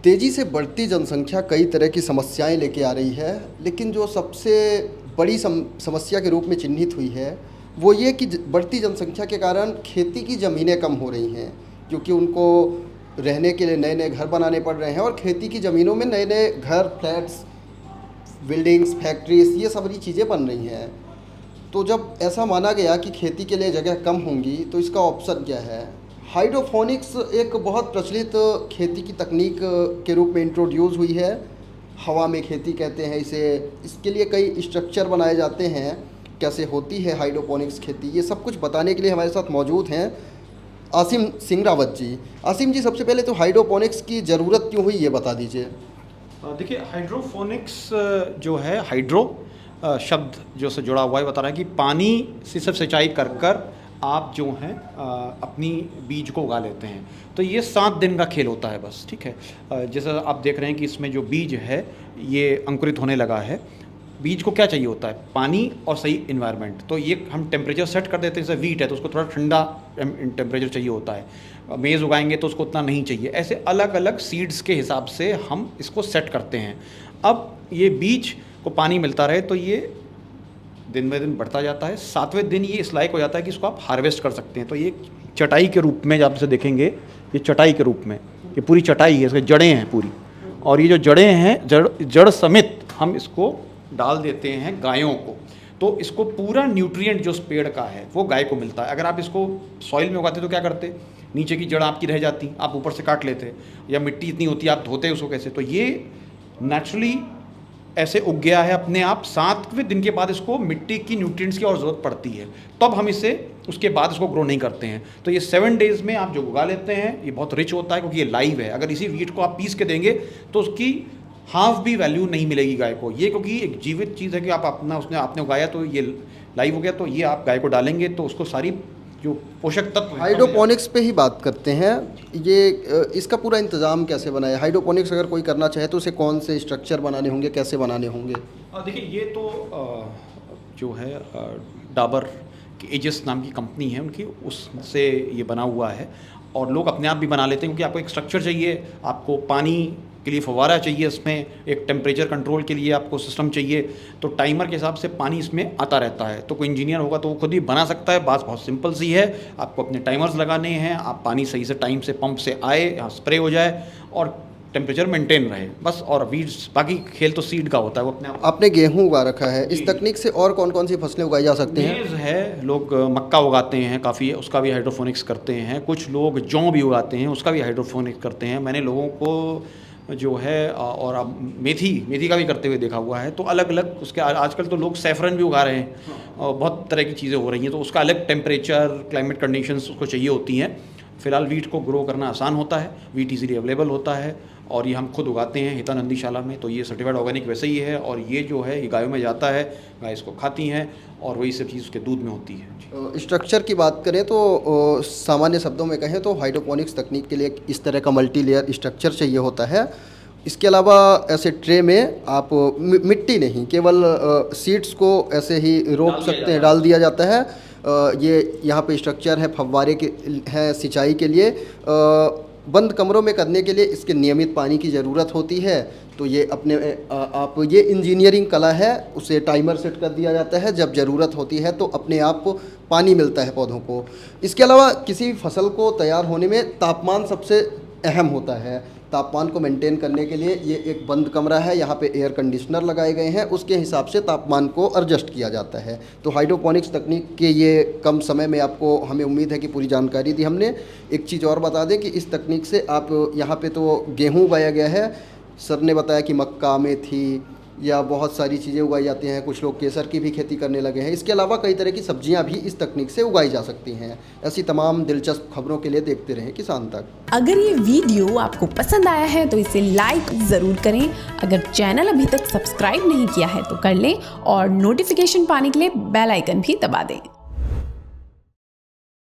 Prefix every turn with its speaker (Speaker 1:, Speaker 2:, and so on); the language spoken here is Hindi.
Speaker 1: तेज़ी से बढ़ती जनसंख्या कई तरह की समस्याएं लेके आ रही है, लेकिन जो सबसे बड़ी समस्या के रूप में चिन्हित हुई है वो ये कि बढ़ती जनसंख्या के कारण खेती की ज़मीनें कम हो रही हैं, क्योंकि उनको रहने के लिए नए नए घर बनाने पड़ रहे हैं और खेती की ज़मीनों में नए नए घर, फ्लैट्स, बिल्डिंग्स, फैक्ट्रीज, ये सारी चीज़ें बन रही हैं। तो जब ऐसा माना गया कि खेती के लिए जगह कम होंगी तो इसका ऑप्शन क्या है? हाइड्रोपोनिक्स एक बहुत प्रचलित खेती की तकनीक के रूप में इंट्रोड्यूस हुई है। हवा में खेती कहते हैं इसे। इसके लिए कई स्ट्रक्चर बनाए जाते हैं। कैसे होती है हाइड्रोपोनिक्स खेती, ये सब कुछ बताने के लिए हमारे साथ मौजूद हैं आसिम सिंह रावत जी। आसिम जी, सबसे पहले तो हाइड्रोपोनिक्स की ज़रूरत क्यों हुई ये बता दीजिए।
Speaker 2: देखिए, हाइड्रोफोनिक्स जो है, हाइड्रो शब्द जो से जुड़ा हुआ है, बता रहा है कि पानी से सिर्फ सिंचाई कर कर आप जो हैं अपनी बीज को उगा लेते हैं। तो ये 7 दिन का खेल होता है बस, ठीक है। जैसा आप देख रहे हैं कि इसमें जो बीज है ये अंकुरित होने लगा है। बीज को क्या चाहिए होता है? पानी और सही इन्वायरमेंट। तो ये हम टेम्परेचर सेट कर देते हैं। जैसे वीट है तो उसको थोड़ा ठंडा टेम्परेचर चाहिए होता है। मेज़ उगाएंगे तो उसको उतना नहीं चाहिए। ऐसे अलग अलग सीड्स के हिसाब से हम इसको सेट करते हैं। अब ये बीज को पानी मिलता रहे तो ये दिन ब दिन बढ़ता जाता है। 7वें दिन ये इस लायक हो जाता है कि इसको आप हार्वेस्ट कर सकते हैं। तो ये चटाई के रूप में, जब आप इसे देखेंगे, ये चटाई के रूप में, ये पूरी चटाई है, इसके जड़ें हैं पूरी। और ये जो जड़ें हैं, जड़ समेत हम इसको डाल देते हैं गायों को। तो इसको पूरा न्यूट्रिएंट जो पेड़ का है वो गाय को मिलता है। अगर आप इसको सॉइल में उगाते तो क्या करते? नीचे की जड़ आपकी रह जाती, आप ऊपर से काट लेते, या मिट्टी इतनी होती आप धोते उसको कैसे? तो ये नेचुरली ऐसे उग गया है अपने आप। 7वें दिन के बाद इसको मिट्टी की न्यूट्रिएंट्स की और ज़रूरत पड़ती है, तब हम इसे उसके बाद इसको ग्रो नहीं करते हैं। तो ये 7 डेज़ में आप जो उगा लेते हैं ये बहुत रिच होता है, क्योंकि ये लाइव है। अगर इसी वीट को आप पीस के देंगे तो उसकी हाफ भी वैल्यू नहीं मिलेगी गाय को। ये क्योंकि एक जीवित चीज़ है कि आप आपने उगाया तो ये लाइव हो गया। तो ये आप गाय को डालेंगे तो उसको सारी जो पोषक तत्व।
Speaker 1: हाइड्रोपोनिक्स पे ही बात करते हैं। ये इसका पूरा इंतज़ाम कैसे बनाया? हाइड्रोपोनिक्स अगर कोई करना चाहे तो उसे कौन से स्ट्रक्चर बनाने होंगे, कैसे बनाने होंगे?
Speaker 2: देखिए, ये तो जो है डाबर की एजिस नाम की कंपनी है उनकी, उससे ये बना हुआ है। और लोग अपने आप भी बना लेते हैं, क्योंकि आपको एक स्ट्रक्चर चाहिए, आपको पानी के लिए फव्वारा चाहिए, इसमें एक टेम्परेचर कंट्रोल के लिए आपको सिस्टम चाहिए। तो टाइमर के हिसाब से पानी इसमें आता रहता है। तो कोई इंजीनियर होगा तो वो खुद ही बना सकता है। बात बहुत सिंपल सी है। आपको अपने टाइमर्स लगाने हैं, आप पानी सही से टाइम से पंप से आए, यहाँ स्प्रे हो जाए और टेम्परेचर मेंटेन रहे, बस। और वीड्स, बाकी खेल तो सीड का होता है, वो अपने आप।
Speaker 1: आपने गेहूं उगा रखा है, इस तकनीक से और कौन कौन सी फसलें उगाई जा सकती हैं?
Speaker 2: मेज़ है, लोग मक्का उगाते हैं काफ़ी, उसका भी हाइड्रोफोनिक्स करते हैं। कुछ लोग जौ भी उगाते हैं, उसका भी हाइड्रोफोनिक्स करते हैं। मैंने लोगों को जो है और अब मेथी का भी करते हुए देखा हुआ है। तो अलग अलग उसके आजकल तो लोग सैफरन भी उगा रहे हैं और बहुत तरह की चीज़ें हो रही हैं। तो उसका अलग टेम्परेचर, क्लाइमेट कंडीशंस उसको चाहिए होती हैं। फ़िलहाल वीट को ग्रो करना आसान होता है, वीट इजीली अवेलेबल होता है और ये हम खुद उगाते हैं हितानंदी शाला में। तो ये सर्टिफाइड ऑर्गेनिक वैसे ही है और ये जो है ये गायों में जाता है, गाय इसको खाती हैं और वही सब चीज़ उसके दूध में होती है।
Speaker 1: स्ट्रक्चर की बात करें तो सामान्य शब्दों में कहें तो हाइड्रोपोनिक्स तकनीक के लिए इस तरह का मल्टी लेयर स्ट्रक्चर चाहिए होता है। इसके अलावा ऐसे ट्रे में आप मिट्टी नहीं, केवल सीड्स को ऐसे ही रोप सकते हैं, डाल दिया जाता है। ये यहाँ पे स्ट्रक्चर है, फव्वारे के हैं सिंचाई के लिए। बंद कमरों में करने के लिए इसके नियमित पानी की ज़रूरत होती है। तो ये अपने आप ये इंजीनियरिंग कला है, उसे टाइमर सेट कर दिया जाता है। जब ज़रूरत होती है तो अपने आप पानी मिलता है पौधों को। इसके अलावा किसी फसल को तैयार होने में तापमान सबसे अहम होता है। तापमान को मेंटेन करने के लिए ये एक बंद कमरा है, यहाँ पे एयर कंडीशनर लगाए गए हैं, उसके हिसाब से तापमान को एडजस्ट किया जाता है। तो हाइड्रोपोनिक्स तकनीक के ये कम समय में आपको, हमें उम्मीद है कि पूरी जानकारी दी हमने। एक चीज़ और बता दें कि इस तकनीक से आप यहाँ पे तो गेहूँ उगाया गया है, सर ने बताया कि मक्का, मेथी या बहुत सारी चीज़ें उगाई जाती हैं। कुछ लोग केसर की भी खेती करने लगे हैं। इसके अलावा कई तरह की सब्जियां भी इस तकनीक से उगाई जा सकती हैं। ऐसी तमाम दिलचस्प खबरों के लिए देखते रहें किसान तक।
Speaker 3: अगर ये वीडियो आपको पसंद आया है तो इसे लाइक ज़रूर करें। अगर चैनल अभी तक सब्सक्राइब नहीं किया है तो कर लें और नोटिफिकेशन पाने के लिए बेल आइकन भी दबा दें।